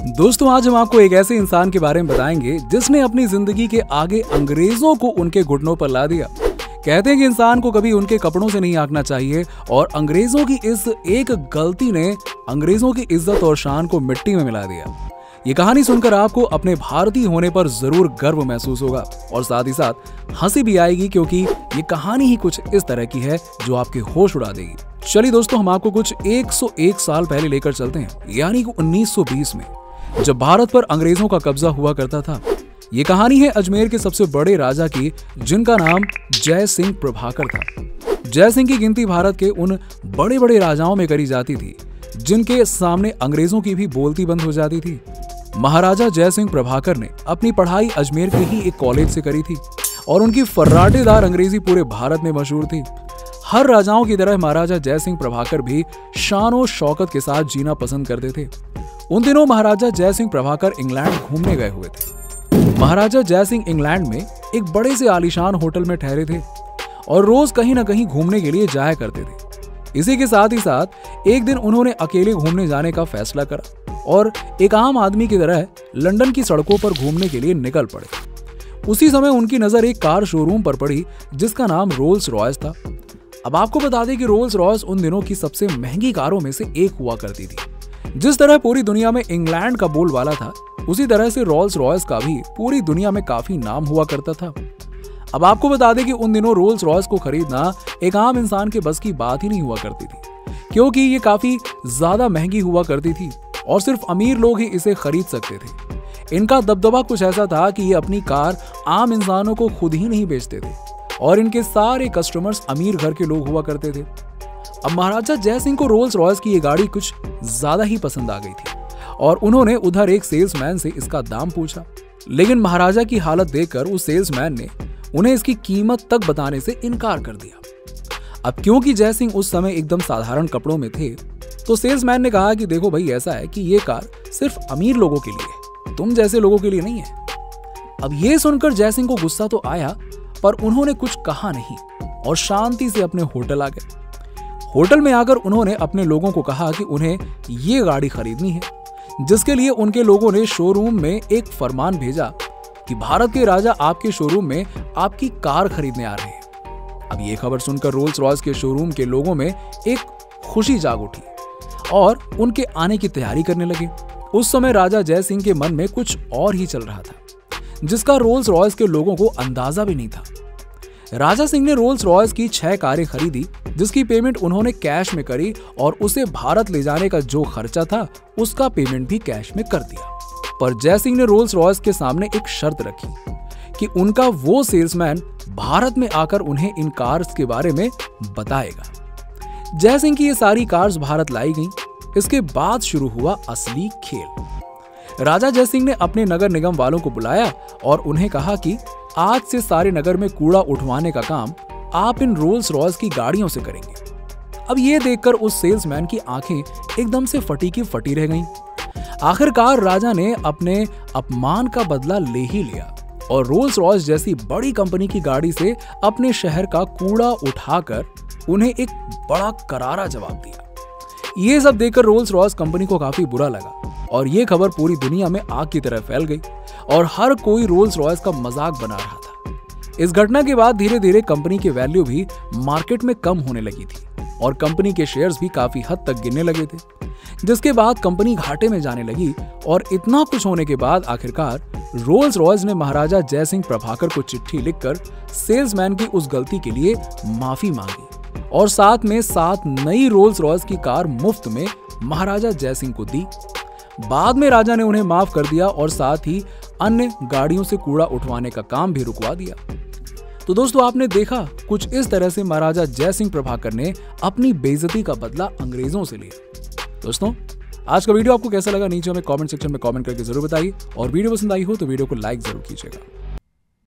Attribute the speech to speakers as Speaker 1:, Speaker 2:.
Speaker 1: दोस्तों आज हम आपको एक ऐसे इंसान के बारे में बताएंगे जिसने अपनी जिंदगी के आगे अंग्रेजों को उनके घुटनों पर ला दिया। कहते हैं कि इंसान को कभी उनके कपड़ों से नहीं आंकना चाहिए और अंग्रेजों की इस एक गलती ने अंग्रेजों की इज्जत और शान को मिट्टी में मिला दिया। ये कहानी सुनकर आपको अपने भारतीय होने पर जरूर गर्व महसूस होगा और साथ ही साथ हंसी भी आएगी, क्योंकि ये कहानी ही कुछ इस तरह की है जो आपके होश उड़ा देगी। चलिए दोस्तों, हम आपको कुछ 101 साल पहले लेकर चलते हैं, यानी कि 1920 में, जब भारत पर अंग्रेजों का कब्जा हुआ करता था। ये कहानी है अजमेर के सबसे बड़े राजा की, जिनका नाम जय सिंह प्रभाकर था। जय सिंह की गिनती भारत के उन बड़े बड़े राजाओं में करी जाती थी जिनके सामने अंग्रेजों की भी बोलती बंद हो जाती थी। महाराजा जय सिंह प्रभाकर ने अपनी पढ़ाई अजमेर के ही एक कॉलेज से करी थी और उनकी फर्राटेदार अंग्रेजी पूरे भारत में मशहूर थी। हर राजाओं की तरह महाराजा जय सिंह प्रभाकर भी शान और शौकत के साथ जीना पसंद करते थे। उन दिनों महाराजा जय सिंह प्रभाकर इंग्लैंड घूमने गए हुए थे। महाराजा जय सिंह इंग्लैंड में एक बड़े से आलीशान होटल में ठहरे थे और रोज कहीं ना कहीं घूमने के लिए जाया करते थे। इसी के साथ ही साथ एक दिन उन्होंने अकेले घूमने जाने का फैसला करा और एक आम आदमी की तरह लंदन की सड़कों पर घूमने के लिए निकल पड़े। उसी समय उनकी नजर एक कार शोरूम पर पड़ी जिसका नाम रोल्स रॉयस था। अब आपको बता दें कि रोल्स रॉयस उन दिनों की सबसे महंगी कारों में से एक हुआ करती थी। जिस तरह पूरी दुनिया में इंग्लैंड का बोलबाला था, उसी तरह से रोल्स रॉयस का भी पूरी दुनिया में काफी नाम हुआ करता था। अब आपको बता दें कि उन दिनों रोल्स रॉयस को खरीदना एक आम इंसान के बस की बात ही नहीं हुआ करती थी, क्योंकि ये काफी ज्यादा महंगी हुआ करती थी और सिर्फ अमीर लोग ही इसे खरीद सकते थे। इनका दबदबा कुछ ऐसा था कि ये अपनी कार आम इंसानों को खुद ही नहीं बेचते थे और इनके सारे कस्टमर्स अमीर घर के लोग हुआ करते थे। अब महाराजा जय सिंह को रोल्स रॉयस की ये गाड़ी कुछ ज्यादा ही पसंद आ गई थी और उन्होंने उधर एक सेल्समैन से इसका दाम पूछा, लेकिन महाराजा की हालत देखकर उस सेल्समैन ने उन्हें इसकी कीमत तक बताने से इनकार कर दिया। अब क्योंकि जय सिंह उस समय एकदम साधारण कपड़ों में थे, तो सेल्समैन ने कहा कि देखो भाई, ऐसा है कि ये कार सिर्फ अमीर लोगों के लिए है, तुम जैसे लोगों के लिए नहीं है। अब ये सुनकर जय सिंह को गुस्सा तो आया, पर उन्होंने कुछ कहा नहीं और शांति से अपने होटल आ गए। होटल में आकर उन्होंने अपने लोगों को कहा कि उन्हें ये गाड़ी खरीदनी है, जिसके लिए उनके लोगों ने शोरूम में एक फरमान भेजा कि भारत के राजा आपके शोरूम में आपकी कार खरीदने आ रहे हैं। अब ये खबर सुनकर रोल्स रॉयस के शोरूम के लोगों में एक खुशी जाग उठी और उनके आने की तैयारी करने लगे। उस समय राजा जय सिंह के मन में कुछ और ही चल रहा था, जिसका रोल्स रॉयस के लोगों को अंदाजा भी नहीं था। राजा सिंह ने रोल्स रॉयस की 6 कारें खरीदी, जिसकी पेमेंट उन्होंने कैश में करी और उसे भारत ले जाने का जो खर्चा था उसका पेमेंट भी कैश में कर दिया। पर जय सिंह ने रोल्स रॉयस के सामने एक शर्त रखी कि उनका वो सेल्समैन भारत में आकर उन्हें इन कार्स के बारे में बताएगा। जय सिंह की ये सारी कार्स भारत लाई गईं। इसके बाद शुरू हुआ असली खेल। राजा जय सिंह ने अपने नगर निगम वालों को बुलाया और उन्हें कहा कि आज से सारे नगर में कूड़ा उठवाने का काम आप इन रोल्स रॉयस की गाड़ियों से करेंगे। अब ये देखकर उस सेल्समैन की आंखें एकदम से फटी की फटी रह गईं। आखिरकार राजा ने अपने अपमान का बदला ले ही लिया और रोल्स रॉयस जैसी बड़ी कंपनी की गाड़ी से अपने शहर का कूड़ा उठाकर उन्हें एक बड़ा करारा जवाब दिया। ये सब देखकर रोल्स रॉयस कंपनी को काफी बुरा लगा और ये खबर पूरी दुनिया में आग की तरह फैल गई और हर कोई रोल्स रॉयस का मजाक बना रहा था। इस घटना के बाद धीरे धीरे कंपनी की वैल्यू भी मार्केट में कम होने लगी थी और कंपनी के शेयर्स भी काफी हद तक गिरने लगे थे, जिसके बाद कंपनी घाटे में जाने लगी। और इतना कुछ होने के बाद आखिरकार रोल्स रॉयस ने महाराजा जय सिंह प्रभाकर को चिट्ठी लिखकर सेल्समैन की उस गलती के लिए माफी मांगी और साथ में 7 नई रोल्स रॉयस की कार मुफ्त में महाराजा जय सिंह को दी। बाद में राजा ने उन्हें माफ कर दिया और साथ ही अन्य गाड़ियों से कूड़ा उठवाने का काम भी रुकवा दिया। तो दोस्तों, आपने देखा कुछ इस तरह से महाराजा जय सिंह प्रभाकर ने अपनी बेइज्जती का बदला अंग्रेजों से लिया। दोस्तों, आज का वीडियो आपको कैसा लगा नीचे हमें कमेंट सेक्शन में कमेंट करके जरूर बताइए और वीडियो पसंद आई हो तो वीडियो को लाइक जरूर कीजिएगा।